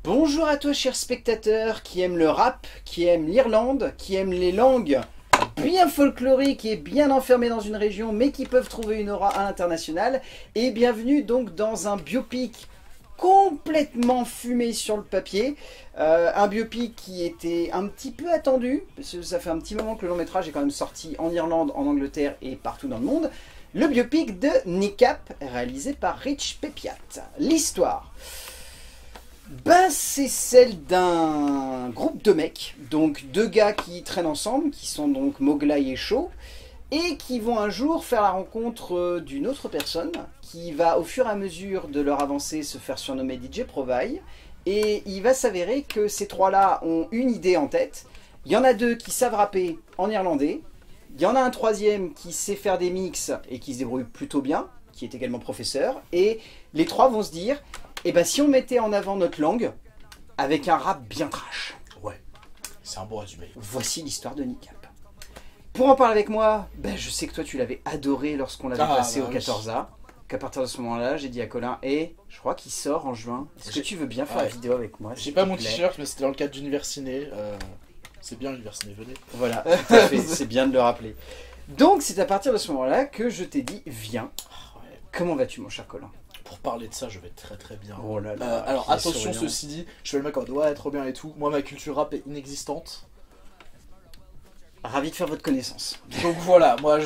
Bonjour à toi chers spectateurs qui aiment le rap, qui aiment l'Irlande, qui aiment les langues bien folkloriques et bien enfermées dans une région mais qui peuvent trouver une aura à l'international. Et bienvenue donc dans un biopic complètement fumé sur le papier. Un biopic qui était un petit peu attendu, parce que ça fait un petit moment que le long métrage est quand même sorti en Irlande, en Angleterre et partout dans le monde. Le biopic de Nikap, réalisé par Rich Pepiat. L'histoire, ben, c'est celle d'un groupe de mecs, donc deux gars qui traînent ensemble, qui sont donc Mowgli et Shaw, et qui vont un jour faire la rencontre d'une autre personne, qui va au fur et à mesure de leur avancée se faire surnommer DJ Provide, et il va s'avérer que ces trois-là ont une idée en tête. Il y en a deux qui savent rapper en irlandais, il y en a un troisième qui sait faire des mix et qui se débrouille plutôt bien, qui est également professeur, et les trois vont se dire, eh ben si on mettait en avant notre langue avec un rap bien trash. Ouais, c'est un bon résumé. Voici l'histoire de Nikap. Pour en parler avec moi, ben je sais que toi tu l'avais adoré lorsqu'on l'avait passé au 14A. Qu'à partir de ce moment-là, j'ai dit à Colin, et je crois qu'il sort en juin. Est-ce que tu veux bien faire la vidéo avec moi? J'ai pas mon t-shirt, mais c'était dans le cadre d'Univers Ciné. C'est bien l'Univers Ciné, venez. Voilà, tout à fait, c'est bien de le rappeler. Donc c'est à partir de ce moment-là que je t'ai dit, viens. Ouais. Comment vas-tu mon cher Colin? Pour parler de ça, je vais très très bien. Oh là là, alors attention, ceci dit, je fais le mec en mode ouais, trop bien et tout. Moi, ma culture rap est inexistante. Ravi de faire votre connaissance. Donc voilà, moi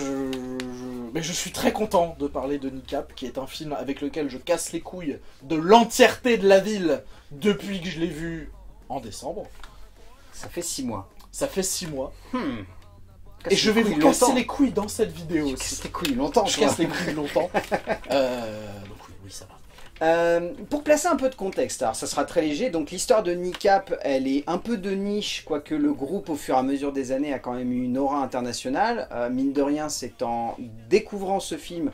mais je suis très content de parler de Nikap, qui est un film avec lequel je casse les couilles de l'entièreté de la ville depuis que je l'ai vu en décembre. Ça fait 6 mois. Ça fait 6 mois. Et je vais vous casser les couilles dans cette vidéo aussi. Je casse les couilles longtemps. Je casse les couilles longtemps. Donc oui, ça va. Pour placer un peu de contexte, alors ça sera très léger, donc l'histoire de Nikap, elle est un peu de niche, quoique le groupe au fur et à mesure des années a quand même eu une aura internationale. Mine de rien, c'est en découvrant ce film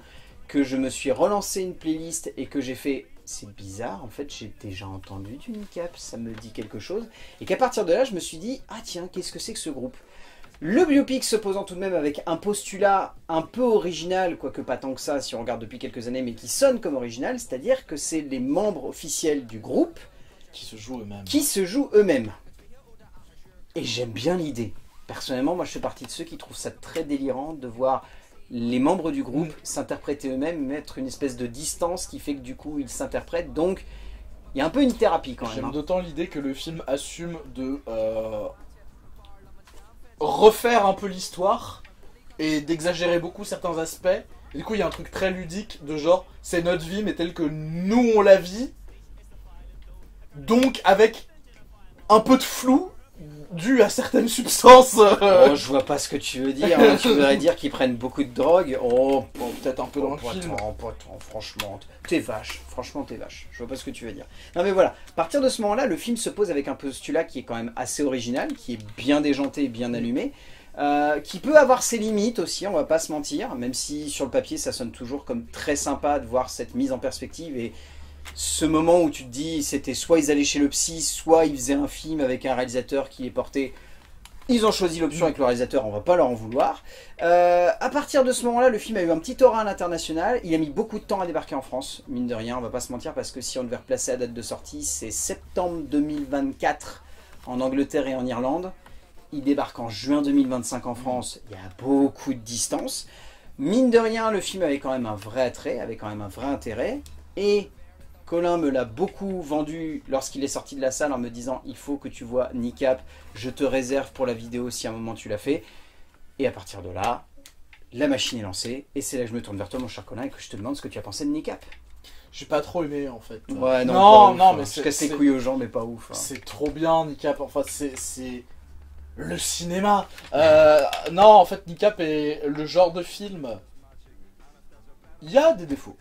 que je me suis relancé une playlist et que j'ai fait, c'est bizarre, en fait j'ai déjà entendu du Nikap, ça me dit quelque chose. Et qu'à partir de là, je me suis dit, ah tiens, qu'est-ce que c'est que ce groupe ? Le biopic se posant tout de même avec un postulat un peu original, quoique pas tant que ça si on regarde depuis quelques années, mais qui sonne comme original, c'est-à-dire que c'est les membres officiels du groupe qui se jouent eux-mêmes. Et j'aime bien l'idée. Personnellement, moi je fais partie de ceux qui trouvent ça très délirant de voir les membres du groupe s'interpréter eux-mêmes, mettre une espèce de distance qui fait que du coup ils s'interprètent, donc il y a un peu une thérapie quand même. J'aime d'autant l'idée que le film assume de refaire un peu l'histoire et d'exagérer beaucoup certains aspects. Et du coup, il y a un truc très ludique de genre, c'est notre vie, mais telle que nous on la vit. Donc, avec un peu de flou dû à certaines substances. Oh, je vois pas ce que tu veux dire. Hein. Tu voudrais dire qu'ils prennent beaucoup de drogue. Oh, bon, peut-être un peu dans le film. Franchement, t'es vache. Franchement, t'es vache. Je vois pas ce que tu veux dire. Non mais voilà. À partir de ce moment-là, le film se pose avec un postulat qui est quand même assez original, qui est bien déjanté et bien allumé. Qui peut avoir ses limites aussi, on va pas se mentir, même si sur le papier ça sonne toujours comme très sympa de voir cette mise en perspective et ce moment où tu te dis c'était soit ils allaient chez le psy, soit ils faisaient un film avec un réalisateur qui les portait. Ils ont choisi l'option avec le réalisateur, on va pas leur en vouloir. À partir de ce moment-là, le film a eu un petit aura à l'international. Il a mis beaucoup de temps à débarquer en France, mine de rien, on va pas se mentir, parce que si on devait replacer la date de sortie, c'est septembre 2024 en Angleterre et en Irlande. Il débarque en juin 2025 en France, il y a beaucoup de distance. Mine de rien, le film avait quand même un vrai attrait, avait quand même un vrai intérêt. Et Colin me l'a beaucoup vendu lorsqu'il est sorti de la salle en me disant « Il faut que tu vois Nikap, je te réserve pour la vidéo si à un moment tu l'as fait. » Et à partir de là, la machine est lancée. Et c'est là que je me tourne vers toi mon cher Colin et que je te demande ce que tu as pensé de Nikap. J'ai pas trop aimé en fait. Ouais, non, mais je casse les couilles aux gens mais pas ouf. Hein. C'est trop bien Nikap, enfin c'est le cinéma. Non, en fait Nikap est le genre de film. Il y a des défauts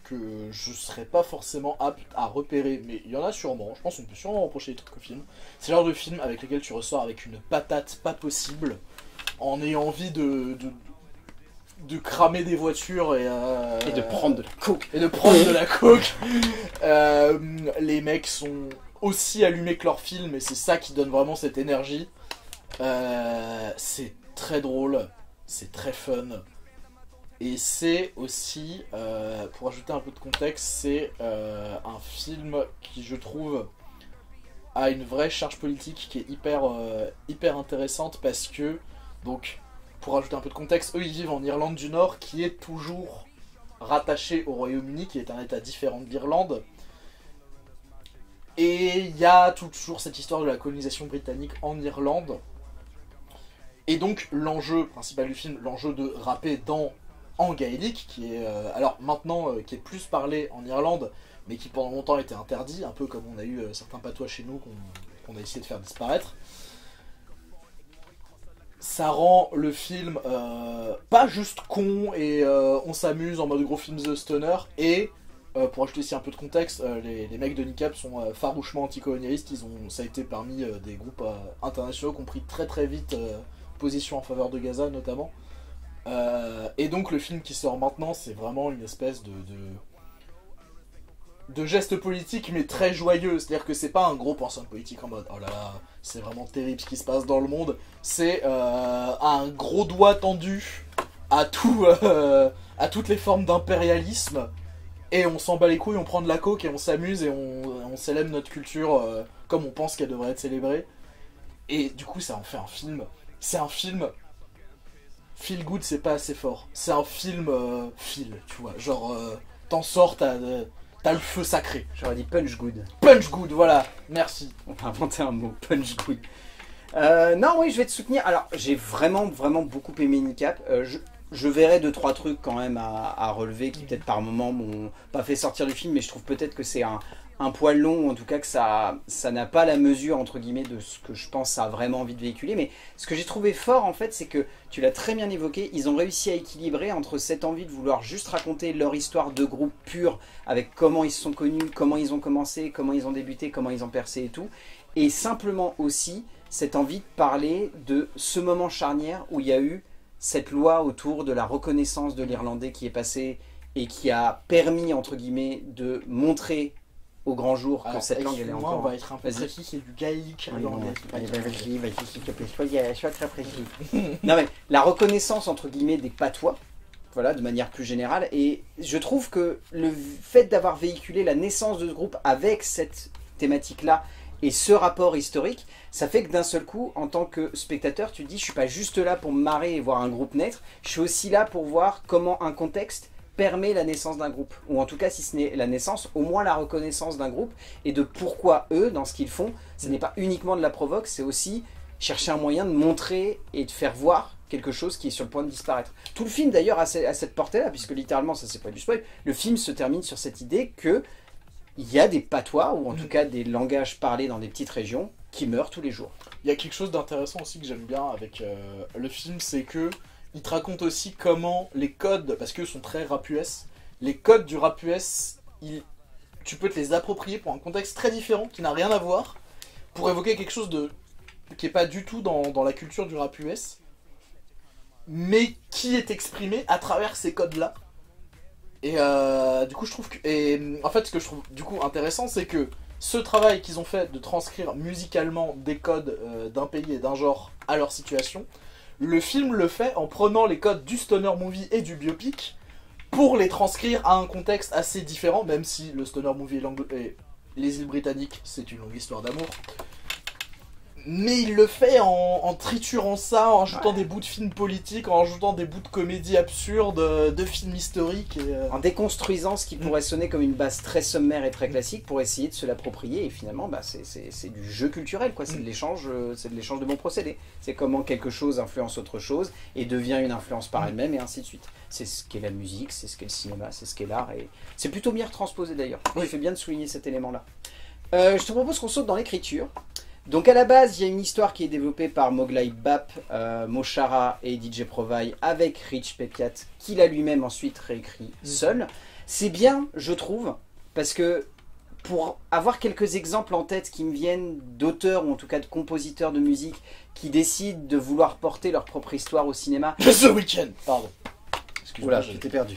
que je serais pas forcément apte à repérer, mais il y en a sûrement. Je pense qu'on peut sûrement reprocher des trucs au film. C'est le genre de film avec lequel tu ressors avec une patate pas possible, en ayant envie de cramer des voitures et de prendre de la coke. Les mecs sont aussi allumés que leur film et c'est ça qui donne vraiment cette énergie. C'est très drôle, c'est très fun. Et c'est aussi, pour ajouter un peu de contexte, c'est un film qui, je trouve, a une vraie charge politique qui est hyper intéressante parce que, donc, pour rajouter un peu de contexte, eux ils vivent en Irlande du Nord qui est toujours rattaché au Royaume-Uni, qui est un état différent de l'Irlande. Et il y a toujours cette histoire de la colonisation britannique en Irlande. Et donc l'enjeu principal du film, l'enjeu de rapper en gaélique, qui est alors maintenant qui est plus parlé en Irlande, mais qui pendant longtemps était interdit, un peu comme on a eu certains patois chez nous qu'on a essayé de faire disparaître. Ça rend le film pas juste con et on s'amuse en mode gros film The Stoner. Et pour ajouter aussi un peu de contexte, les mecs de Kneecap sont farouchement anticolonialistes. Ça a été parmi des groupes internationaux qui ont pris très vite position en faveur de Gaza notamment. Et donc le film qui sort maintenant, c'est vraiment une espèce de geste politique mais très joyeux, c'est-à-dire que c'est pas un gros penseur politique en mode oh là là c'est vraiment terrible ce qui se passe dans le monde, c'est un gros doigt tendu à toutes les formes d'impérialisme, et on s'en bat les couilles, on prend de la coke et on s'amuse et on célèbre notre culture comme on pense qu'elle devrait être célébrée, et du coup ça en fait un film, c'est un film feel good, c'est pas assez fort, c'est un film feel, tu vois, genre t'en sors, t'as le feu sacré. J'aurais dit punch good. Punch good, voilà, merci. On va inventer un mot, punch good. Non, oui, je vais te soutenir. Alors, j'ai vraiment beaucoup aimé Kneecap. Je verrai 2-3 trucs quand même à relever qui peut-être par moment m'ont pas fait sortir du film, mais je trouve peut-être que c'est un poil long, ou en tout cas que ça n'a pas la mesure entre guillemets de ce que je pense ça a vraiment envie de véhiculer. Mais ce que j'ai trouvé fort en fait, c'est que tu l'as très bien évoqué, ils ont réussi à équilibrer entre cette envie de vouloir juste raconter leur histoire de groupe pur, avec comment ils se sont connus, comment ils ont commencé, comment ils ont débuté, comment ils ont percé et tout, et simplement aussi cette envie de parler de ce moment charnière où il y a eu cette loi autour de la reconnaissance de l'Irlandais qui est passée et qui a permis entre guillemets de montrer au grand jour que cette langue elle est encore... On va être un peu précis, c'est du gaélique irlandais. Vas-y, s'il te plaît, sois très précis. Non mais, la reconnaissance entre guillemets des patois, voilà, de manière plus générale, et je trouve que le fait d'avoir véhiculé la naissance de ce groupe avec cette thématique-là, et ce rapport historique, ça fait que d'un seul coup, en tant que spectateur, tu te dis, je suis pas juste là pour me marrer et voir un groupe naître, je suis aussi là pour voir comment un contexte permet la naissance d'un groupe, ou en tout cas si ce n'est la naissance, au moins la reconnaissance d'un groupe, et de pourquoi eux, dans ce qu'ils font, ce n'est pas uniquement de la provoque, c'est aussi chercher un moyen de montrer et de faire voir quelque chose qui est sur le point de disparaître. Tout le film d'ailleurs a cette portée-là, puisque littéralement, ça c'est pas du spoil, le film se termine sur cette idée que il y a des patois, ou en tout cas des langages parlés dans des petites régions, qui meurent tous les jours. Il y a quelque chose d'intéressant aussi que j'aime bien avec le film, c'est que il te raconte aussi comment les codes, parce qu'eux sont très rap US, les codes du rap US, tu peux te les approprier pour un contexte très différent, qui n'a rien à voir, pour évoquer quelque chose qui n'est pas du tout dans la culture du rap US, mais qui est exprimé à travers ces codes-là. Et du coup, je trouve que... Et en fait, ce que je trouve du coup intéressant, c'est que ce travail qu'ils ont fait de transcrire musicalement des codes d'un pays et d'un genre à leur situation, le film le fait en prenant les codes du stoner movie et du biopic pour les transcrire à un contexte assez différent, même si le stoner movie et les îles britanniques, c'est une longue histoire d'amour. Mais il le fait en triturant ça, en ajoutant des bouts de films politiques, en ajoutant des bouts de comédies absurdes, de films historiques. En déconstruisant ce qui pourrait sonner comme une base très sommaire et très classique pour essayer de se l'approprier. Et finalement, bah, c'est du jeu culturel, quoi. C'est de l'échange de bons procédés. C'est comment quelque chose influence autre chose et devient une influence par elle-même et ainsi de suite. C'est ce qu'est la musique, c'est ce qu'est le cinéma, c'est ce qu'est l'art. Et c'est plutôt bien retransposé d'ailleurs. Il fait bien de souligner cet élément-là. Je te propose qu'on saute dans l'écriture. Donc à la base, il y a une histoire qui est développée par Moglai Bap, Moshara et DJ Provide avec Rich Pepiat, qu'il a lui-même ensuite réécrit seul. C'est bien, je trouve, parce que pour avoir quelques exemples en tête qui me viennent d'auteurs, ou en tout cas de compositeurs de musique, qui décident de vouloir porter leur propre histoire au cinéma... The Weeknd. Pardon. Oula, tu t'es perdu.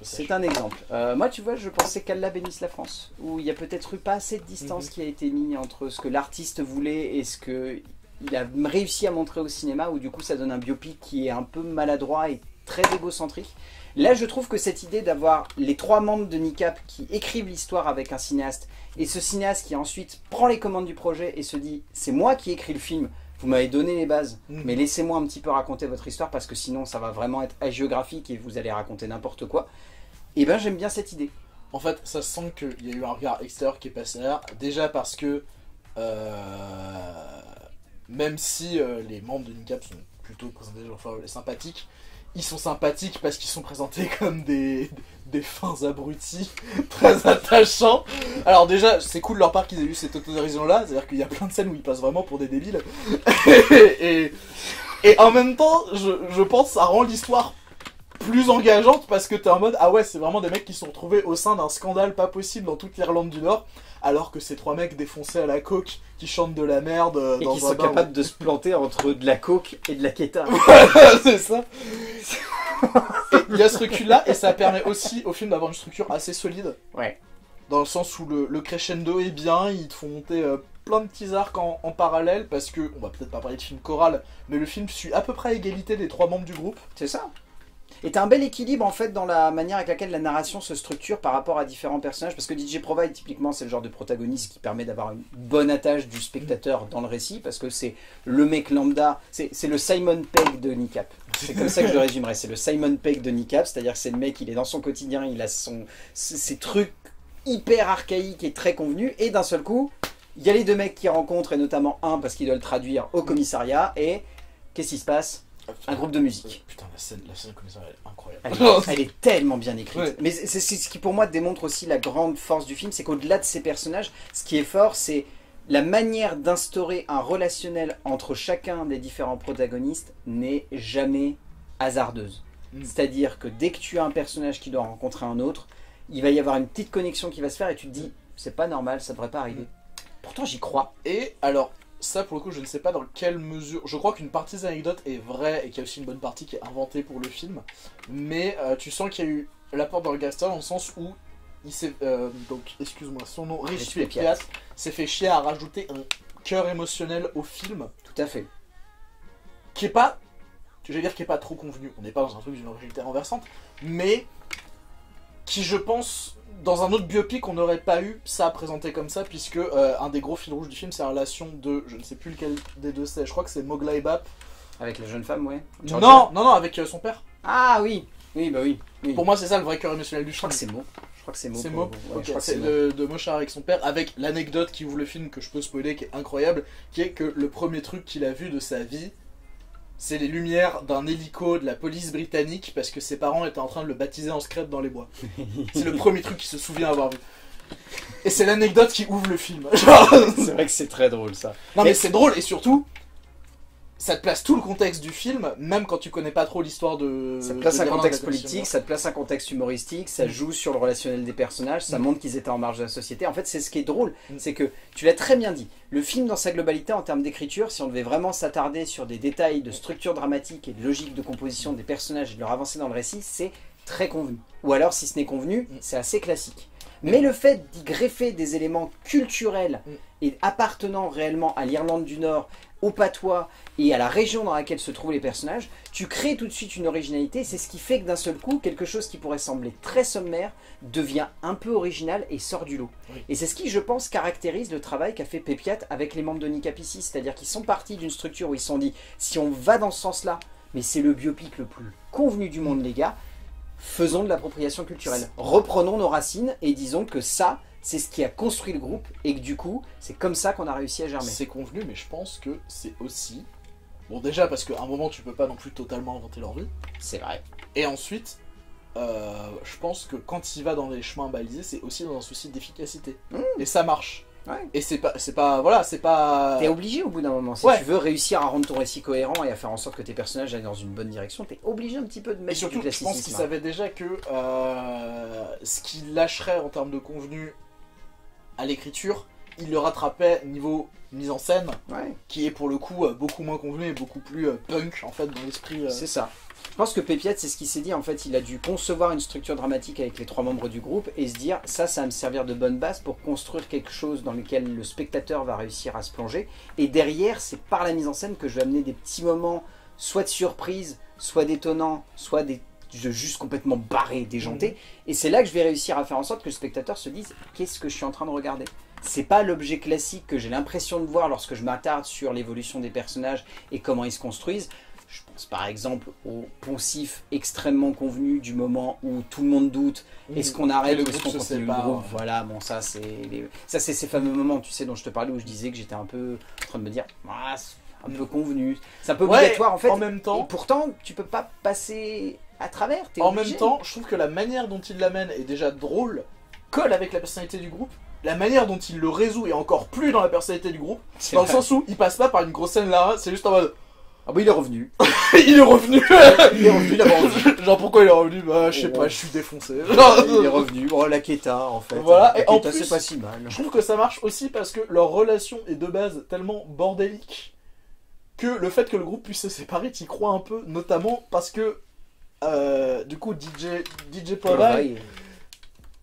C'est un exemple. Moi, tu vois, je pensais qu'Allah bénisse la France, où il y a peut-être eu pas assez de distance qui a été mise entre ce que l'artiste voulait et ce qu'il a réussi à montrer au cinéma, où du coup ça donne un biopic qui est un peu maladroit et très égocentrique. Là, je trouve que cette idée d'avoir les 3 membres de NICAP qui écrivent l'histoire avec un cinéaste, et ce cinéaste qui ensuite prend les commandes du projet et se dit « c'est moi qui écris le film, vous m'avez donné les bases, mais laissez-moi un petit peu raconter votre histoire parce que sinon ça va vraiment être hagiographique et vous allez raconter n'importe quoi », et ben j'aime bien cette idée. En fait, ça sent qu'il y a eu un regard extérieur qui est passé là, déjà parce que même si les membres de NICAP sont plutôt présentés enfin, sympathiques, ils sont sympathiques parce qu'ils sont présentés comme des fins abrutis très attachants. Alors déjà, c'est cool de leur part qu'ils aient eu cette autorisation-là, c'est-à-dire qu'il y a plein de scènes où ils passent vraiment pour des débiles. et en même temps, je pense que ça rend l'histoire plus engageante parce que t'es en mode ah ouais, c'est vraiment des mecs qui se sont retrouvés au sein d'un scandale pas possible dans toute l'Irlande du Nord, alors que ces 3 mecs défoncés à la coke qui chantent de la merde et dans qui un sont bar capables de se planter entre de la coke et de la keta. c'est ça. Il y a ce recul-là et ça permet aussi au film d'avoir une structure assez solide. Ouais. Dans le sens où le crescendo est bien, ils te font monter plein de petits arcs en parallèle parce que, on va peut-être pas parler de film choral, mais le film suit à peu près à égalité les 3 membres du groupe. C'est ça. Et t'as un bel équilibre en fait dans la manière avec laquelle la narration se structure par rapport à différents personnages, parce que DJ Provide typiquement c'est le genre de protagoniste qui permet d'avoir une bonne attache du spectateur dans le récit, parce que c'est le mec lambda, c'est le Simon Pegg de NICAP. C'est comme ça que je le résumerais, c'est le Simon Pegg de NICAP, c'est-à-dire que c'est le mec, il est dans son quotidien, il a ses trucs hyper archaïques et très convenus, et d'un seul coup, il y a les 2 mecs qui rencontrent, et notamment un parce qu'il doit le traduire au commissariat, et qu'est-ce qui se passe ? Un groupe de musique. Putain, la scène commissariat elle est incroyable. Elle est tellement bien écrite. Ouais. Mais c'est ce qui pour moi démontre aussi la grande force du film, c'est qu'au-delà de ces personnages, ce qui est fort, c'est la manière d'instaurer un relationnel entre chacun des différents protagonistes n'est jamais hasardeuse. C'est-à-dire que dès que tu as un personnage qui doit rencontrer un autre, il va y avoir une petite connexion qui va se faire et tu te dis, c'est pas normal, ça devrait pas arriver. Pourtant j'y crois. Et alors, ça pour le coup je ne sais pas dans quelle mesure, je crois qu'une partie des anecdotes est vraie et qu'il y a aussi une bonne partie qui est inventée pour le film, mais tu sens qu'il y a eu l'apport dans le Gaston dans le sens où il s'est, donc excuse-moi son nom, Rich Pépiat s'est fait chier à rajouter un cœur émotionnel au film. Tout à fait. Qui est pas, je vais dire qui est pas trop convenu, on n'est pas dans un truc d'une originalité renversante, mais qui je pense dans un autre biopic on n'aurait pas eu ça à présenter comme ça, puisque un des gros fils rouges du film c'est la relation de, je ne sais plus lequel des deux c'est, je crois que c'est Mowgli Bap. Avec la jeune femme, ouais. Non, avec son père. Ah oui, oui, bah oui. Pour moi c'est ça le vrai cœur émotionnel du film. Je crois que c'est Mo. C'est Mo. C'est Mo. Ouais, Ok, c'est de Moshar avec son père, avec l'anecdote qui ouvre le film que je peux spoiler, qui est incroyable, qui est que le premier truc qu'il a vu de sa vie, c'est les lumières d'un hélico de la police britannique parce que ses parents étaient en train de le baptiser en secret dans les bois. C'est le premier truc qu'il se souvient avoir vu. Et c'est l'anecdote qui ouvre le film. C'est vrai que c'est très drôle ça. Non mais c'est drôle et surtout, ça te place tout le contexte du film, même quand tu connais pas trop l'histoire de... Ça te place un contexte politique, ça te place un contexte humoristique, ça joue sur le relationnel des personnages, ça montre qu'ils étaient en marge de la société. En fait, c'est ce qui est drôle, c'est que, tu l'as très bien dit, le film dans sa globalité en termes d'écriture, si on devait vraiment s'attarder sur des détails de structure dramatique et de logique de composition des personnages et de leur avancée dans le récit, c'est très convenu. Ou alors, si ce n'est convenu, c'est assez classique. Mais le fait d'y greffer des éléments culturels et appartenant réellement à l'Irlande du Nord, au patois et à la région dans laquelle se trouvent les personnages, tu crées tout de suite une originalité. C'est ce qui fait que d'un seul coup, quelque chose qui pourrait sembler très sommaire devient un peu original et sort du lot. Oui. Et c'est ce qui, je pense, caractérise le travail qu'a fait Pépiat avec les membres de NICAP ici. C'est-à-dire qu'ils sont partis d'une structure où ils se sont dit, si on va dans ce sens-là, mais c'est le biopic le plus convenu du monde les gars, faisons de l'appropriation culturelle. Reprenons nos racines et disons que ça, c'est ce qui a construit le groupe et que du coup, c'est comme ça qu'on a réussi à germer. C'est convenu, mais je pense que c'est aussi... Bon, déjà parce qu'à un moment, tu peux pas non plus totalement inventer leur vie. C'est vrai. Et ensuite, je pense que quand il va dans les chemins balisés, c'est aussi dans un souci d'efficacité. Et ça marche. Ouais. Et c'est pas, voilà, c'est pas... T'es obligé au bout d'un moment, si tu veux réussir à rendre ton récit cohérent et à faire en sorte que tes personnages aillent dans une bonne direction, t'es obligé un petit peu de mettre et surtout, du classicisme. Je pense qu'il savait déjà que ce qu'il lâcherait en termes de contenu à l'écriture, il le rattrapait niveau mise en scène, qui est pour le coup beaucoup moins convenu et beaucoup plus punk en fait dans l'esprit. C'est ça. Je pense que Pépiat, c'est ce qu'il s'est dit, en fait, il a dû concevoir une structure dramatique avec les 3 membres du groupe et se dire, ça va me servir de bonne base pour construire quelque chose dans lequel le spectateur va réussir à se plonger. Et derrière, c'est par la mise en scène que je vais amener des petits moments, soit de surprise, soit détonnants, soit des jeux juste complètement barrés, déjantés. Et c'est là que je vais réussir à faire en sorte que le spectateur se dise qu'est-ce que je suis en train de regarder. C'est pas l'objet classique que j'ai l'impression de voir lorsque je m'attarde sur l'évolution des personnages et comment ils se construisent. Je pense par exemple au poncif extrêmement convenu du moment où tout le monde doute. Est-ce qu'on arrête ou est-ce qu'on continue le groupe? Voilà, bon, ça c'est ces fameux moments, tu sais, dont je te parlais où je disais que j'étais un peu en train de me dire ah, c'est un peu convenu. C'est un peu obligatoire en fait. En même temps, et pourtant, tu peux pas passer à travers. En même temps, je trouve que la manière dont il l'amène est déjà drôle, colle avec la personnalité du groupe. La manière dont il le résout est encore plus dans la personnalité du groupe. Dans le sens où il passe pas par une grosse scène là, c'est juste en mode ah bah il est revenu. Il est revenu. Il est revenu, il a revenu. Genre pourquoi il est revenu? Bah je sais pas, je suis défoncé. Il est revenu. Bon, la Keta en fait. Voilà, la et en Keta, plus, c'est pas si mal. Je trouve que ça marche aussi parce que leur relation est de base tellement bordélique que le fait que le groupe puisse se séparer, t'y crois un peu, notamment parce que du coup DJ Povai,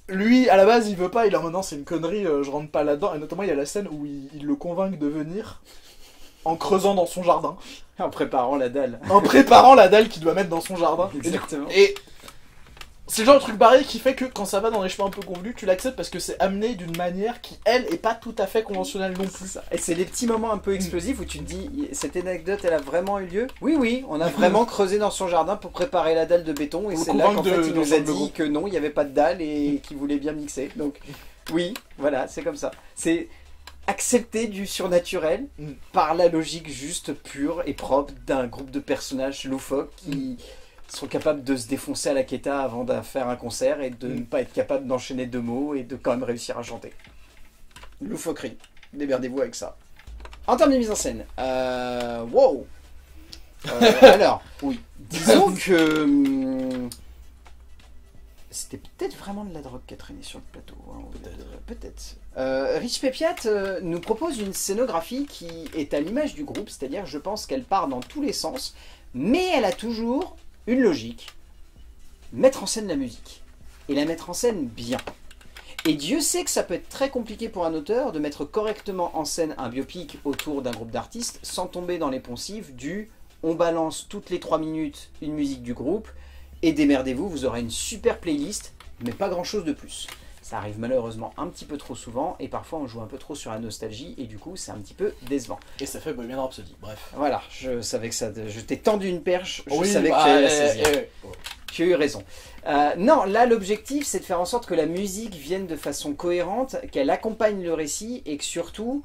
lui à la base il veut pas, il est en mode non c'est une connerie, je rentre pas là-dedans, et notamment il y a la scène où il le convainc de venir en creusant dans son jardin. En préparant la dalle. En préparant la dalle qu'il doit mettre dans son jardin. Exactement. Et c'est le genre de truc barré qui fait que quand ça va dans les chemins un peu convenus, tu l'acceptes parce que c'est amené d'une manière qui, elle, est pas tout à fait conventionnelle non plus. Et c'est des petits moments un peu explosifs où tu te dis, cette anecdote, elle a vraiment eu lieu? Oui, oui, on a vraiment creusé dans son jardin pour préparer la dalle de béton. Et c'est là qu'en fait, il nous a dit que non, il n'y avait pas de dalle et qu'il voulait bien mixer. Donc, oui, voilà, c'est comme ça. C'est accepter du surnaturel par la logique juste, pure et propre d'un groupe de personnages loufoques qui sont capables de se défoncer à la Keta avant de faire un concert et de ne pas être capable d'enchaîner 2 mots et de quand même réussir à chanter. Loufoquerie. Démerdez-vous avec ça. En termes de mise en scène, wow. Alors, oui. Disons que c'était peut-être vraiment de la drogue qui a traîné sur le plateau. Hein, peut-être. Rich Pepiat nous propose une scénographie qui est à l'image du groupe, c'est-à-dire je pense qu'elle part dans tous les sens, mais elle a toujours une logique, mettre en scène la musique, et la mettre en scène bien. Et Dieu sait que ça peut être très compliqué pour un auteur de mettre correctement en scène un biopic autour d'un groupe d'artistes sans tomber dans les poncifs du « on balance toutes les 3 minutes une musique du groupe et démerdez-vous, vous aurez une super playlist, mais pas grand chose de plus ». Ça arrive malheureusement un petit peu trop souvent et parfois on joue un peu trop sur la nostalgie et du coup c'est un petit peu décevant. Et ça fait Bohemian Rhapsody, bref. Voilà, je savais que ça... Je t'ai tendu une perche, je oui, savais que tu allais la saisir. Tu as eu raison. Non, là l'objectif c'est de faire en sorte que la musique vienne de façon cohérente, qu'elle accompagne le récit et que surtout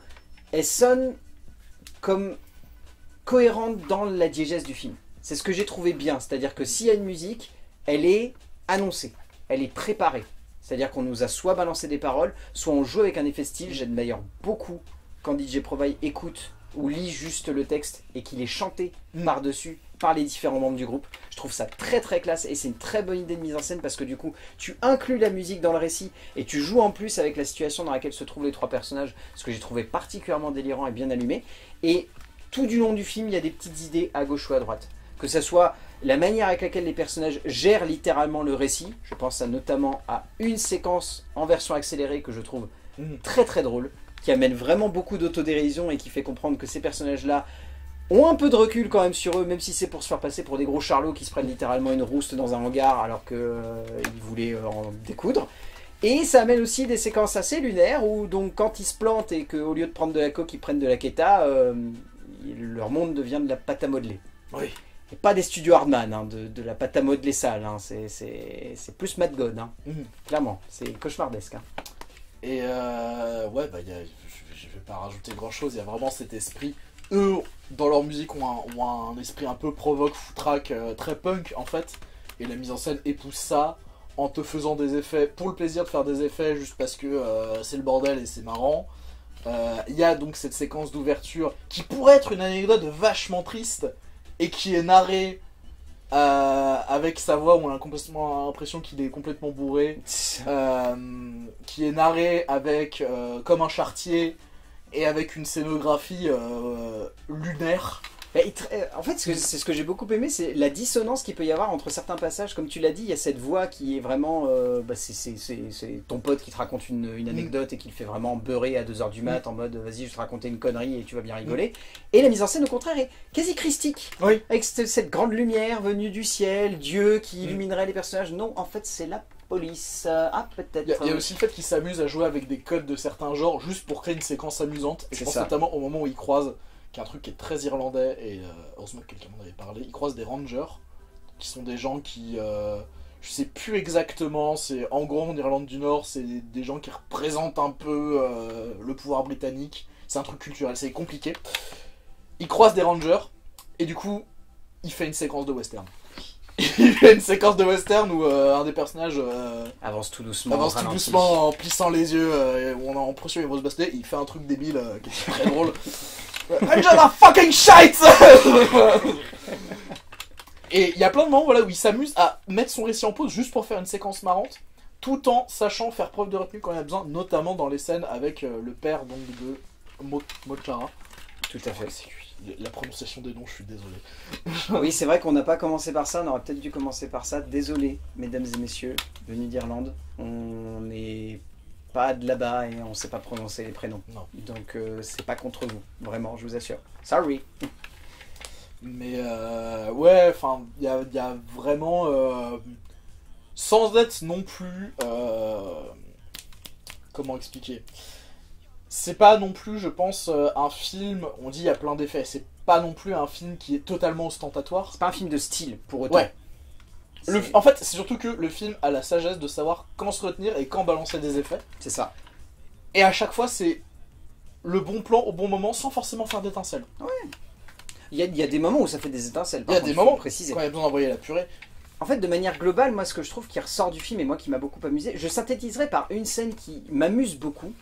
elle sonne comme cohérente dans la diégèse du film. C'est ce que j'ai trouvé bien, c'est-à-dire que s'il y a une musique, elle est annoncée, elle est préparée. C'est-à-dire qu'on nous a soit balancé des paroles, soit on joue avec un effet style. J'aime d'ailleurs beaucoup quand DJ Provide écoute ou lit juste le texte et qu'il est chanté par-dessus par les différents membres du groupe. Je trouve ça très très classe et c'est une très bonne idée de mise en scène parce que du coup, tu inclus la musique dans le récit et tu joues en plus avec la situation dans laquelle se trouvent les 3 personnages, ce que j'ai trouvé particulièrement délirant et bien allumé. Et tout du long du film, il y a des petites idées à gauche ou à droite. Que ce soit la manière avec laquelle les personnages gèrent littéralement le récit, je pense notamment à une séquence en version accélérée que je trouve très très drôle, qui amène vraiment beaucoup d'autodérision et qui fait comprendre que ces personnages-là ont un peu de recul quand même sur eux, même si c'est pour se faire passer pour des gros charlots qui se prennent littéralement une rouste dans un hangar alors qu'ils voulaient en découdre. Et ça amène aussi des séquences assez lunaires où donc quand ils se plantent et qu'au lieu de prendre de la coke, ils prennent de la Keta, leur monde devient de la pâte à modeler. Oui. Et pas des studios Hardman, hein, de la pâte à modeler sale, hein. C'est plus Mad God, hein. Clairement, c'est cauchemardesque. Hein. Et ouais, bah, je vais pas rajouter grand chose, il y a vraiment cet esprit. Eux, dans leur musique, ont un esprit un peu provoque, foutraque, très punk en fait. Et la mise en scène épouse ça en te faisant des effets pour le plaisir de faire des effets, juste parce que c'est le bordel et c'est marrant. Il y a donc cette séquence d'ouverture qui pourrait être une anecdote vachement triste et qui est narrée avec sa voix où on a complètement l'impression qu'il est complètement bourré, qui est narrée avec comme un charretier et avec une scénographie lunaire En fait, c'est ce que j'ai beaucoup aimé, c'est la dissonance qu'il peut y avoir entre certains passages. Comme tu l'as dit, il y a cette voix qui est vraiment... c'est ton pote qui te raconte une anecdote et qui le fait vraiment beurrer à 2 h du mat en mode vas-y, je vais te raconter une connerie et tu vas bien rigoler. Et la mise en scène, au contraire, est quasi christique. Oui. Avec cette grande lumière venue du ciel, Dieu qui illuminerait les personnages. Non, en fait, c'est la police. Ah, peut-être. Il y a aussi le fait qu'il s'amuse à jouer avec des codes de certains genres juste pour créer une séquence amusante. Et je pense notamment au moment où il croise, qui est un truc qui est très irlandais, et heureusement que quelqu'un m'en avait parlé, il croise des rangers, qui sont des gens qui... je sais plus exactement, c'est en gros en Irlande du Nord, c'est des gens qui représentent un peu le pouvoir britannique. C'est un truc culturel, c'est compliqué. Il croise des rangers, et du coup, il fait une séquence de western. Il fait une séquence de western où un des personnages avance tout doucement, en plissant les yeux, et où on a l'impression qu'il va se bastonner. Il fait un truc débile qui est très drôle. I'm just a fucking shite. Et il y a plein de moments voilà, où il s'amuse à mettre son récit en pause juste pour faire une séquence marrante, tout en sachant faire preuve de retenue quand il y a besoin, notamment dans les scènes avec le père donc, de Mochara. Tout à fait. La prononciation des noms, je suis désolé. Oui, c'est vrai qu'on n'a pas commencé par ça, on aurait peut-être dû commencer par ça. Désolé, mesdames et messieurs, venus d'Irlande. On n'est pas de là-bas et on ne sait pas prononcer les prénoms. Non. Donc c'est pas contre vous, vraiment, je vous assure. Sorry. Mais ouais, enfin, il y a vraiment... sans être non plus... comment expliquer ? C'est pas non plus, je pense, un film, on dit il y a plein d'effets, c'est pas non plus un film qui est totalement ostentatoire. C'est pas un film de style, pour autant. Ouais. En fait, c'est surtout que le film a la sagesse de savoir quand se retenir et quand balancer des effets. C'est ça. Et à chaque fois, c'est le bon plan au bon moment sans forcément faire d'étincelles. Ouais. Il y a des moments où ça fait des étincelles. Il y a des moments précisés. Quand il y a besoin d'envoyer la purée. En fait, de manière globale, moi, ce que je trouve qui ressort du film et moi qui m'a beaucoup amusé, je synthétiserai par une scène qui m'amuse beaucoup.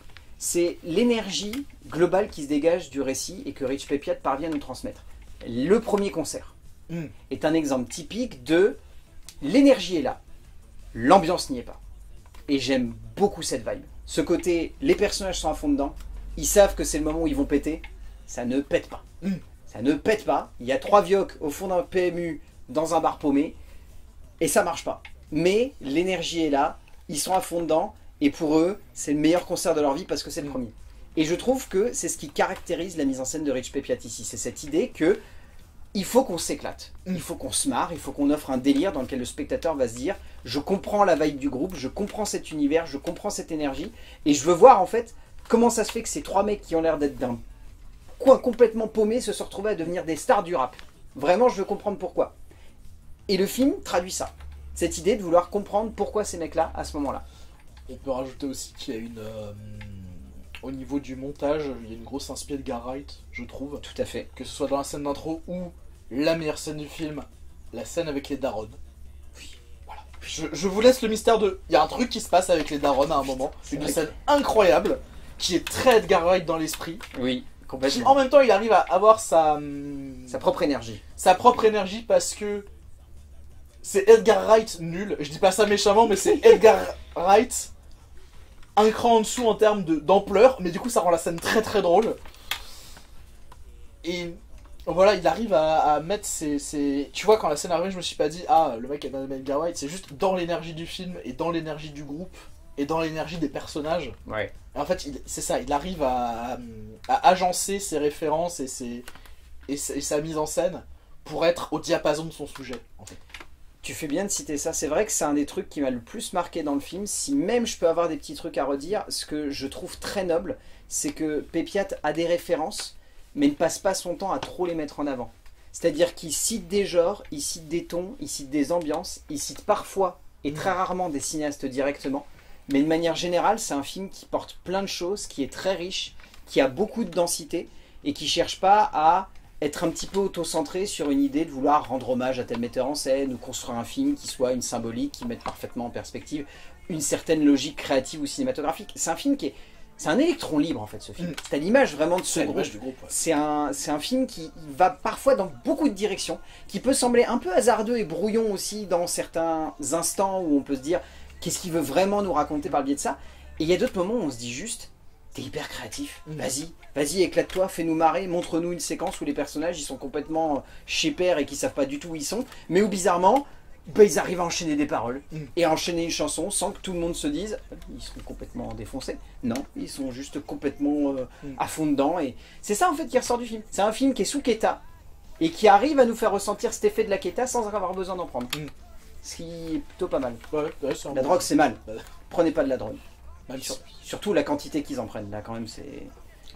C'est l'énergie globale qui se dégage du récit et que Rich Pepiat parvient à nous transmettre. Le premier concert est un exemple typique de l'énergie est là, l'ambiance n'y est pas. Et j'aime beaucoup cette vibe. Ce côté, les personnages sont à fond dedans, ils savent que c'est le moment où ils vont péter, ça ne pète pas. Ça ne pète pas, il y a 3 vioques au fond d'un PMU dans un bar paumé, et ça marche pas. Mais l'énergie est là, ils sont à fond dedans, et pour eux, c'est le meilleur concert de leur vie parce que c'est le premier. Et je trouve que c'est ce qui caractérise la mise en scène de Rich Pepiat ici. C'est cette idée que il faut qu'on s'éclate, il faut qu'on se marre, il faut qu'on offre un délire dans lequel le spectateur va se dire « Je comprends la vibe du groupe, je comprends cet univers, je comprends cette énergie, et je veux voir en fait comment ça se fait que ces 3 mecs qui ont l'air d'être d'un coin complètement paumé se sont retrouvés à devenir des stars du rap. Vraiment, je veux comprendre pourquoi. » Et le film traduit ça. Cette idée de vouloir comprendre pourquoi ces mecs-là, à ce moment-là. On peut rajouter aussi qu'il y a une... au niveau du montage, il y a une grosse inspiration de Garrett, je trouve. Tout à fait. Que ce soit dans la scène d'intro ou la meilleure scène du film, la scène avec les darons. Oui. Voilà. Je vous laisse le mystère de... Il y a un truc qui se passe avec les darons à un moment. Une scène incroyable, qui est très Edgar Wright dans l'esprit. Oui, complètement. Qui, en même temps, il arrive à avoir sa propre énergie. Sa propre énergie parce que... C'est Edgar Wright nul. Je dis pas ça méchamment, mais c'est Edgar Wright... un cran en dessous en termes d'ampleur, mais du coup ça rend la scène très très drôle. Et voilà, il arrive à mettre ses... Tu vois, quand la scène arrive, je me suis pas dit, ah, le mec est dans Edgar Wright, c'est juste dans l'énergie du film, et dans l'énergie du groupe, et dans l'énergie des personnages. Ouais. Et en fait, c'est ça, il arrive à agencer ses références et sa mise en scène pour être au diapason de son sujet, en fait. Tu fais bien de citer ça, c'est vrai que c'est un des trucs qui m'a le plus marqué dans le film. Si même je peux avoir des petits trucs à redire, ce que je trouve très noble, c'est que Pepiat a des références, mais ne passe pas son temps à trop les mettre en avant. C'est-à-dire qu'il cite des genres, il cite des tons, il cite des ambiances, il cite parfois, et très rarement, des cinéastes directement, mais de manière générale, c'est un film qui porte plein de choses, qui est très riche, qui a beaucoup de densité, et qui cherche pas à... être un petit peu auto-centré sur une idée de vouloir rendre hommage à tel metteur en scène ou construire un film qui soit une symbolique, qui mette parfaitement en perspective une certaine logique créative ou cinématographique. C'est un film qui est... C'est un électron libre en fait ce film. C'est à l'image vraiment de ce groupe. Ouais. C'est un film qui va parfois dans beaucoup de directions, qui peut sembler un peu hasardeux et brouillon aussi dans certains instants où on peut se dire qu'est-ce qu'il veut vraiment nous raconter par le biais de ça. Et il y a d'autres moments où on se dit juste t'es hyper créatif, vas-y, éclate-toi, fais-nous marrer, montre-nous une séquence où les personnages ils sont complètement chez père et qui savent pas du tout où ils sont, mais où bizarrement, bah, ils arrivent à enchaîner des paroles et à enchaîner une chanson sans que tout le monde se dise ils sont complètement défoncés. Non, ils sont juste complètement à fond dedans, et c'est ça en fait qui ressort du film. C'est un film qui est sous Keta et qui arrive à nous faire ressentir cet effet de la Keta sans avoir besoin d'en prendre. Ce qui est plutôt pas mal. La drogue c'est mal. Prenez pas de la drogue. Surtout la quantité qu'ils en prennent. Là quand même c'est...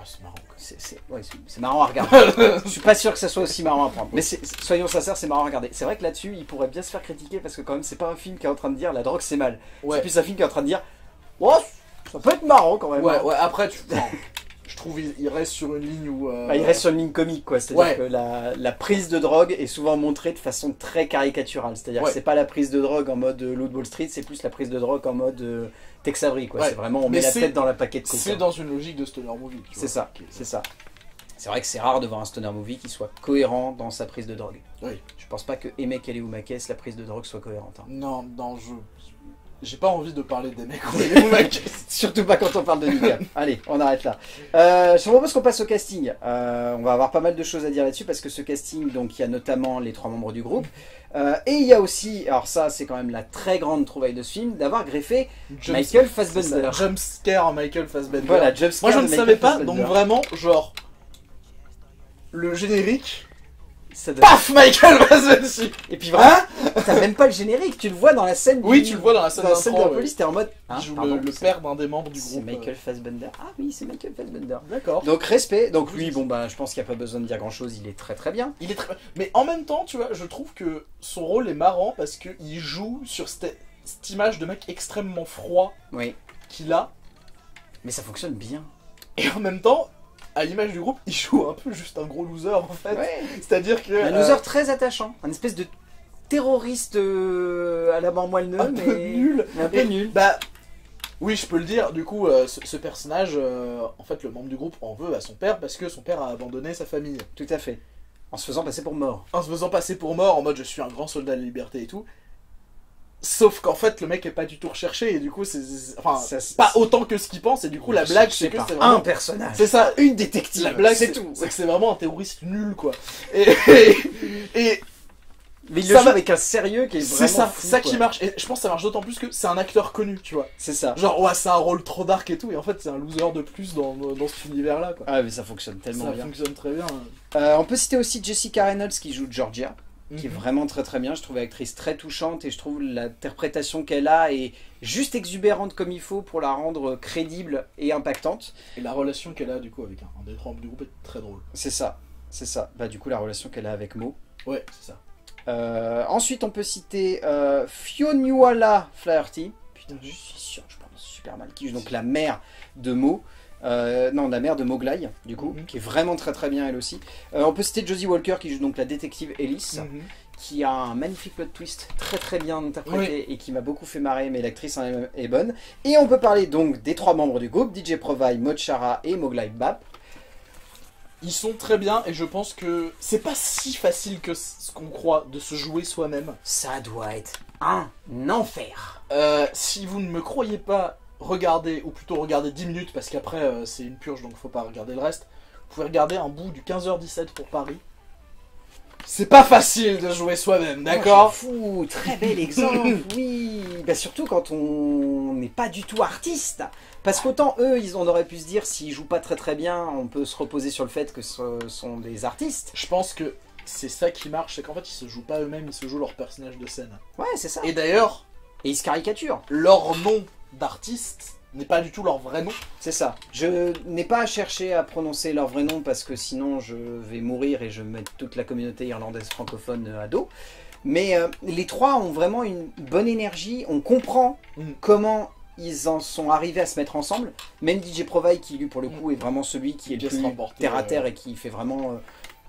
c'est marrant. C'est marrant à regarder. Je suis pas sûr que ça soit aussi marrant à prendre. Mais soyons sincères, c'est marrant à regarder. C'est vrai que là-dessus, il pourrait bien se faire critiquer parce que quand même, c'est pas un film qui est en train de dire la drogue c'est mal. C'est plus un film qui est en train de dire oh, ça peut être marrant quand même. Après, je trouve il reste sur une ligne où... il reste sur une ligne comique, quoi. C'est-à-dire que la prise de drogue est souvent montrée de façon très caricaturale. C'est-à-dire que c'est pas la prise de drogue en mode Loup de Wall Street, c'est plus la prise de drogue en mode Tex Avery, quoi. C'est vraiment, on met la tête dans la paquet de coca. C'est dans une logique de stoner movie. C'est ça, c'est ça. C'est vrai que c'est rare de voir un stoner movie qui soit cohérent dans sa prise de drogue. Je pense pas que Emek Aleumakes, la prise de drogue, soit cohérente. Non, j'ai pas envie de parler d'Emek Surtout pas quand on parle de Nika. Allez, on arrête là. Je te propose qu'on passe au casting. On va avoir pas mal de choses à dire là-dessus parce que ce casting, donc il y a notamment les 3 membres du groupe. Et il y a aussi, alors ça c'est quand même la très grande trouvaille de ce film, d'avoir greffé Michael Fassbender. Jumpscare Michael Fassbender. Voilà, jumpscare. Moi je ne savais pas, donc vraiment, genre, le générique... Paf, Michael Fassbender. Et puis vraiment, t'as même pas le générique, tu le vois dans la scène. Oui, tu le vois dans la scène de la police, t'es en mode. Il joue le père d'un des membres du groupe. C'est Michael Fassbender. Ah oui, c'est Michael Fassbender. D'accord. Donc respect. Donc lui, bon bah, je pense qu'il n'y a pas besoin de dire grand chose. Il est très très bien. Mais en même temps, tu vois, je trouve que son rôle est marrant parce que il joue sur cette image de mec extrêmement froid qu'il a. Mais ça fonctionne bien. Et en même temps, à l'image du groupe, il joue un peu juste un gros loser en fait. C'est-à-dire que... Un loser très attachant. Un espèce de terroriste à la mort moelleux, mais un peu nul. Bah, oui, je peux le dire. Du coup, ce personnage, en fait, le membre du groupe en veut à son père parce que son père a abandonné sa famille. Tout à fait. En se faisant passer pour mort. En se faisant passer pour mort, en mode je suis un grand soldat de la liberté et tout. Sauf qu'en fait, le mec est pas du tout recherché et du coup, c'est pas autant que ce qu'il pense. Et du coup, la blague, c'est que c'est vraiment un personnage. C'est ça, une détective. La blague, c'est tout. C'est que c'est vraiment un terroriste nul, quoi. Mais il le joue avec un sérieux qui est vraiment c'est ça qui marche. Et je pense que ça marche d'autant plus que c'est un acteur connu, tu vois. C'est ça. Genre, c'est un rôle trop dark et tout. Et en fait, c'est un loser de plus dans cet univers-là, quoi. Ah, mais ça fonctionne tellement bien. Ça fonctionne très bien. On peut citer aussi Jessica Reynolds qui joue Georgia. Qui est vraiment très très bien, je trouve l'actrice très touchante et je trouve l'interprétation qu'elle a est juste exubérante comme il faut pour la rendre crédible et impactante. Et la relation qu'elle a du coup avec un des 3 membres du groupe est très drôle. C'est ça. Bah du coup la relation qu'elle a avec Mo. Ouais, c'est ça. Ensuite on peut citer Fionnuala Flaherty. Putain, je suis sûr que je prononce super mal. Qui joue donc la mère de Mo. Non, la mère de Mowgli, du coup, qui est vraiment très très bien elle aussi. On peut citer Josie Walker qui joue donc la détective Ellis, qui a un magnifique plot twist très très bien interprété et qui m'a beaucoup fait marrer, mais l'actrice en elle-même est bonne. Et on peut parler donc des 3 membres du groupe, DJ Provai, Mochara et Mowgli Bap. Ils sont très bien et je pense que c'est pas si facile que ce qu'on croit de se jouer soi-même. Ça doit être un enfer. Si vous ne me croyez pas, regardez, ou plutôt regardez 10 minutes parce qu'après c'est une purge donc faut pas regarder le reste. Vous pouvez regarder un bout du 15h17 pour Paris. C'est pas facile de jouer soi-même, d'accord? Fou, très bel exemple, oui. Bah surtout quand on n'est pas du tout artiste. Parce qu'autant eux, on aurait pu se dire s'ils jouent pas très très bien, on peut se reposer sur le fait que ce sont des artistes. Je pense que c'est ça qui marche, c'est qu'en fait ils se jouent pas eux-mêmes, ils se jouent leur personnage de scène. Ouais, c'est ça. Et d'ailleurs, ils se caricaturent. Leur nom d'artiste n'est pas du tout leur vrai nom. C'est ça. Je n'ai pas à chercher à prononcer leur vrai nom parce que sinon je vais mourir et je vais mettre toute la communauté irlandaise francophone à dos. Mais les 3 ont vraiment une bonne énergie. On comprend comment ils en sont arrivés à se mettre ensemble. Même DJ Provai qui lui pour le coup est vraiment celui qui est le plus terre à terre et qui fait vraiment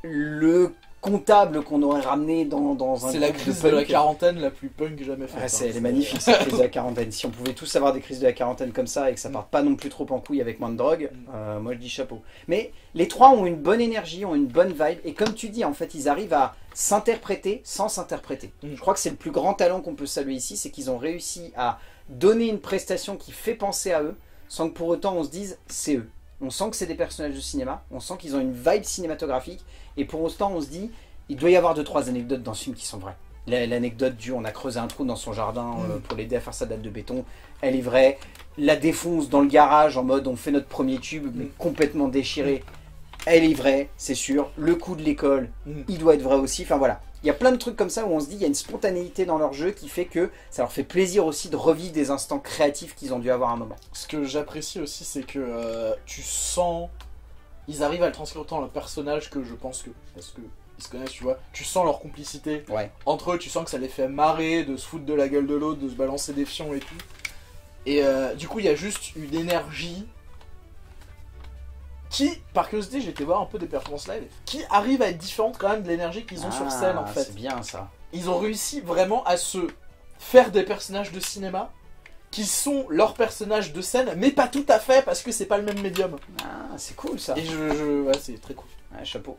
le comptable qu'on aurait ramené dans un... C'est la crise de la quarantaine la plus punk jamais faite. Ouais, elle est magnifique cette crise de la quarantaine. Si on pouvait tous avoir des crises de la quarantaine comme ça et que ça parte pas non plus trop en couille avec moins de drogue, moi je dis chapeau. Mais les 3 ont une bonne énergie, ont une bonne vibe et comme tu dis en fait ils arrivent à s'interpréter sans s'interpréter. Je crois que c'est le plus grand talent qu'on peut saluer ici, c'est qu'ils ont réussi à donner une prestation qui fait penser à eux sans que pour autant on se dise c'est eux. On sent que c'est des personnages de cinéma, on sent qu'ils ont une vibe cinématographique, et pour autant on se dit, il doit y avoir 2-3 anecdotes dans ce film qui sont vraies. L'anecdote du on a creusé un trou dans son jardin pour l'aider à faire sa dalle de béton, elle est vraie. La défonce dans le garage en mode on fait notre premier tube mais complètement déchiré, elle est vraie, c'est sûr. Le coup de l'école, il doit être vrai aussi. Enfin voilà, il y a plein de trucs comme ça où on se dit il y a une spontanéité dans leur jeu qui fait que ça leur fait plaisir aussi de revivre des instants créatifs qu'ils ont dû avoir à un moment. Ce que j'apprécie aussi, c'est que tu sens... Ils arrivent à le transcrire dans le personnage que je pense que... Parce que ils se connaissent, tu vois. Tu sens leur complicité. Ouais. Entre eux, tu sens que ça les fait marrer, de se foutre de la gueule de l'autre, de se balancer des fions et tout. Et du coup, il y a juste une énergie qui, par curiosité, j'ai été voir un peu des performances live, qui arrive à être différente quand même de l'énergie qu'ils ont sur scène, en fait. C'est bien ça. Ils ont réussi vraiment à se faire des personnages de cinéma qui sont leurs personnages de scène, mais pas tout à fait, parce que c'est pas le même médium. Ah, c'est cool ça. Et ouais, c'est très cool. Ouais, chapeau.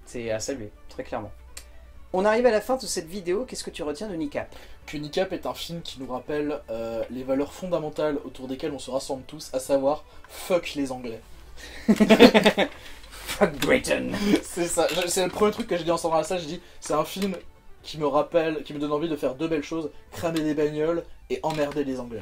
C'est à saluer, très clairement. On arrive à la fin de cette vidéo, qu'est-ce que tu retiens de Kneecap? Que Kneecap est un film qui nous rappelle les valeurs fondamentales autour desquelles on se rassemble tous, à savoir fuck les Anglais. Fuck Britain. C'est ça, c'est le premier truc que j'ai dit en sortant de la salle, j'ai dit c'est un film qui me rappelle, qui me donne envie de faire deux belles choses, cramer des bagnoles et emmerder les Anglais.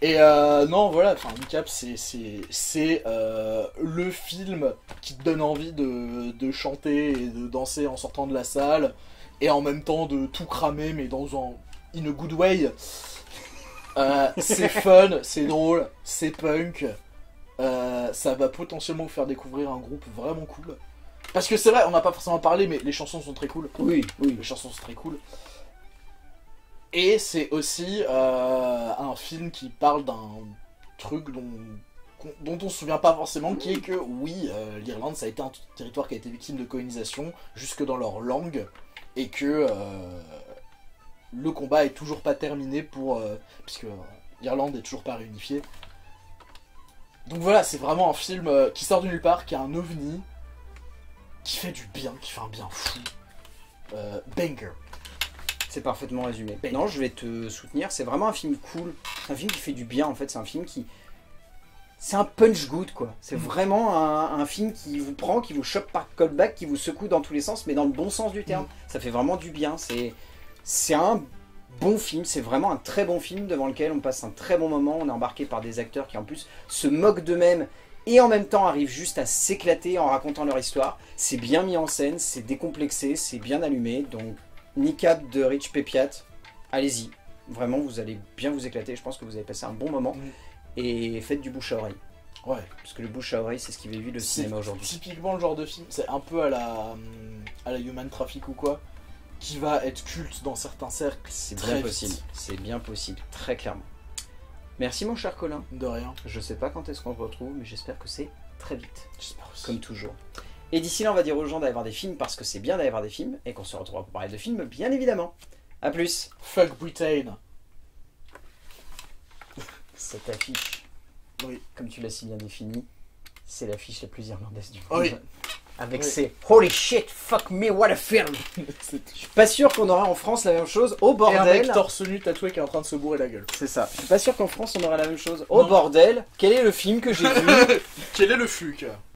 Et non, voilà, enfin, Kneecap, c'est le film qui te donne envie de chanter et de danser en sortant de la salle, et en même temps de tout cramer, mais dans un in a good way. C'est fun, c'est drôle, c'est punk, ça va potentiellement vous faire découvrir un groupe vraiment cool. Parce que c'est vrai, on n'a pas forcément parlé, mais les chansons sont très cool. Oui, oui. Les chansons sont très cool. Et c'est aussi un film qui parle d'un truc dont on se souvient pas forcément, qui est que oui, l'Irlande ça a été un territoire qui a été victime de colonisation jusque dans leur langue, et que le combat est toujours pas terminé pour puisque l'Irlande est toujours pas réunifiée. Donc voilà, c'est vraiment un film qui sort de nulle part, qui est un ovni, qui fait du bien, qui fait un bien fou. Banger. C'est parfaitement résumé. Non, je vais te soutenir, c'est vraiment un film cool. C'est un film qui fait du bien en fait, c'est un film qui... C'est un punch good quoi. C'est vraiment un film qui vous prend, qui vous chope par callback, qui vous secoue dans tous les sens, mais dans le bon sens du terme. Ça fait vraiment du bien. C'est un bon film, c'est vraiment un très bon film devant lequel on passe un très bon moment. On est embarqué par des acteurs qui en plus se moquent d'eux-mêmes et en même temps arrivent juste à s'éclater en racontant leur histoire. C'est bien mis en scène, c'est décomplexé, c'est bien allumé. Donc Kneecap de Rich Pepiat, allez-y. Vraiment, vous allez bien vous éclater. Je pense que vous avez passé un bon moment. Et faites du bouche à oreille. Ouais. Parce que le bouche à oreille, c'est ce qui vit le cinéma aujourd'hui. Typiquement le genre de film, c'est un peu à la Human Traffic ou quoi, qui va être culte dans certains cercles. C'est bien possible. C'est bien possible, très clairement. Merci mon cher Colin. De rien. Je sais pas quand est-ce qu'on se retrouve, mais j'espère que c'est très vite. J'espère aussi. Comme toujours. Et d'ici là, on va dire aux gens d'aller voir des films parce que c'est bien d'aller voir des films et qu'on se retrouvera pour parler de films, bien évidemment. A plus. Fuck Britain. Cette affiche, oui, comme tu l'as si bien défini, c'est l'affiche la plus irlandaise du monde. Oui. Avec ses holy shit, fuck me, what a film. Je suis pas sûr qu'on aura en France la même chose. Au bordel. Et un mec torse nu tatoué qui est en train de se bourrer la gueule. C'est ça. Je suis pas sûr qu'en France on aura la même chose. Au bordel, quel est le film que j'ai vu? Quel est le fuck?